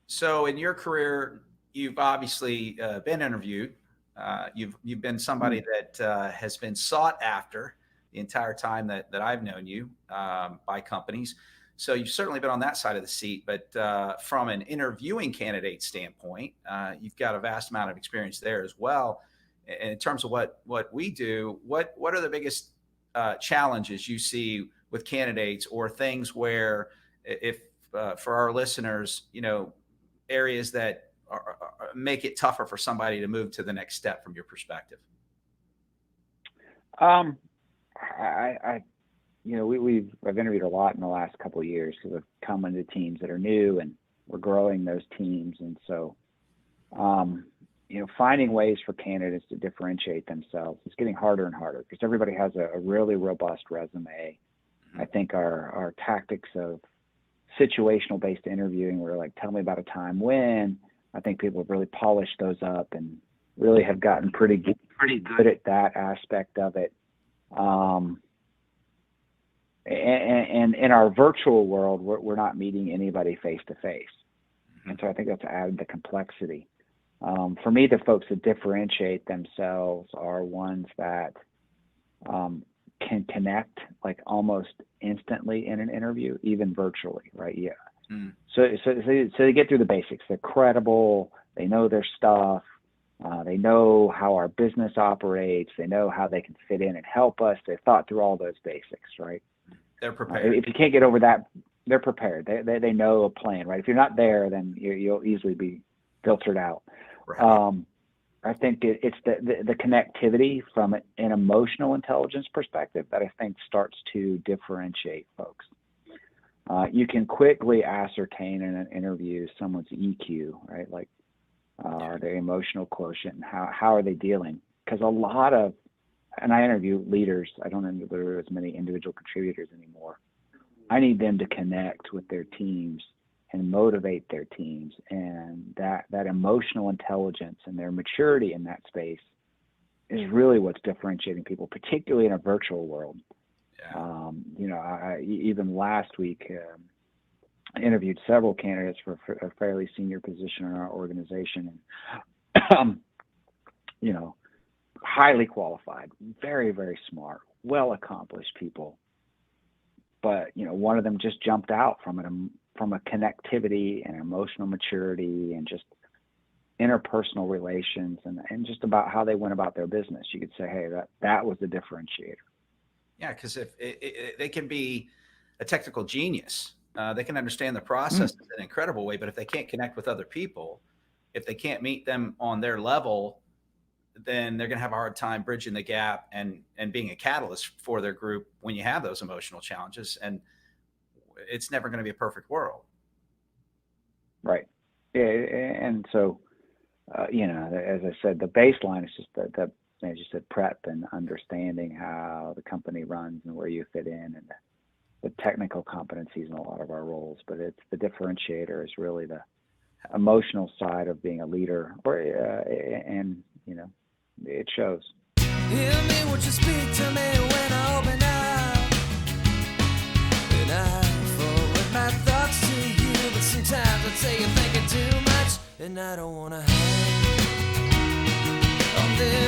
So in your career, you've obviously been interviewed. You've been somebody Mm. that has been sought after the entire time that I've known you by companies. So you've certainly been on that side of the seat. But from an interviewing candidate standpoint, you've got a vast amount of experience there as well. And in terms of what we do, what are the biggest challenges you see with candidates, or things where, if for our listeners, areas that make it tougher for somebody to move to the next step from your perspective? Um, I I've interviewed a lot in the last couple of years because I've come into teams that are new and we're growing those teams, and so um, finding ways for candidates to differentiate themselves is getting harder and harder because everybody has a really robust resume. Mhm. I think our tactics of situational based interviewing, where like, tell me about a time when, I think people have really polished those up and really have gotten pretty good at that aspect of it. Um, and in our virtual world, we're not meeting anybody face to face, Mhm. and so I think that's added the complexity. For me, the folks that differentiate themselves are ones that um, can connect like almost instantly in an interview, even virtually, right? Yeah. Mm. So they get through the basics. They're credible. They know their stuff. They know how our business operates. They know how they can fit in and help us. They've thought through all those basics, right? They're prepared. If you can't get over that, they're prepared. They know a plan, right? If you're not there, then you'll easily be filtered out. Right. Um, I think it's the connectivity from an emotional intelligence perspective that I think starts to differentiate folks. You can quickly ascertain in an interview someone's EQ, right? Like Yeah. their emotional quotient, and how are they dealing? Because a lot of, and I interview leaders. I don't interview as many individual contributors anymore. I need them to connect with their teams and motivate their teams, and that emotional intelligence and their maturity in that space is really what's differentiating people, particularly in a virtual world. Yeah. Even last week, I interviewed several candidates for a fairly senior position in our organization, and you know, highly qualified, very very smart, well accomplished people. But one of them just jumped out from a connectivity and emotional maturity and just interpersonal relations and just about how they went about their business. You could say, hey, that was a differentiator. Yeah, because if they can be a technical genius, they can understand the Mm, process in an incredible way. But if they can't connect with other people, if they can't meet them on their level, then they're going to have a hard time bridging the gap and being a catalyst for their group when you have those emotional challenges. And it's never going to be a perfect world. right. Yeah, and so as I said, the baseline is just as you said, prep and understanding how the company runs and where you fit in, and the technical competencies in a lot of our roles. But it's the differentiator is really the emotional side of being a leader, and it shows. Hear me, would you speak to me when I open up? And I forward my thoughts to you, but sometimes I'd say you're thinking too much, and I don't wanna hide on this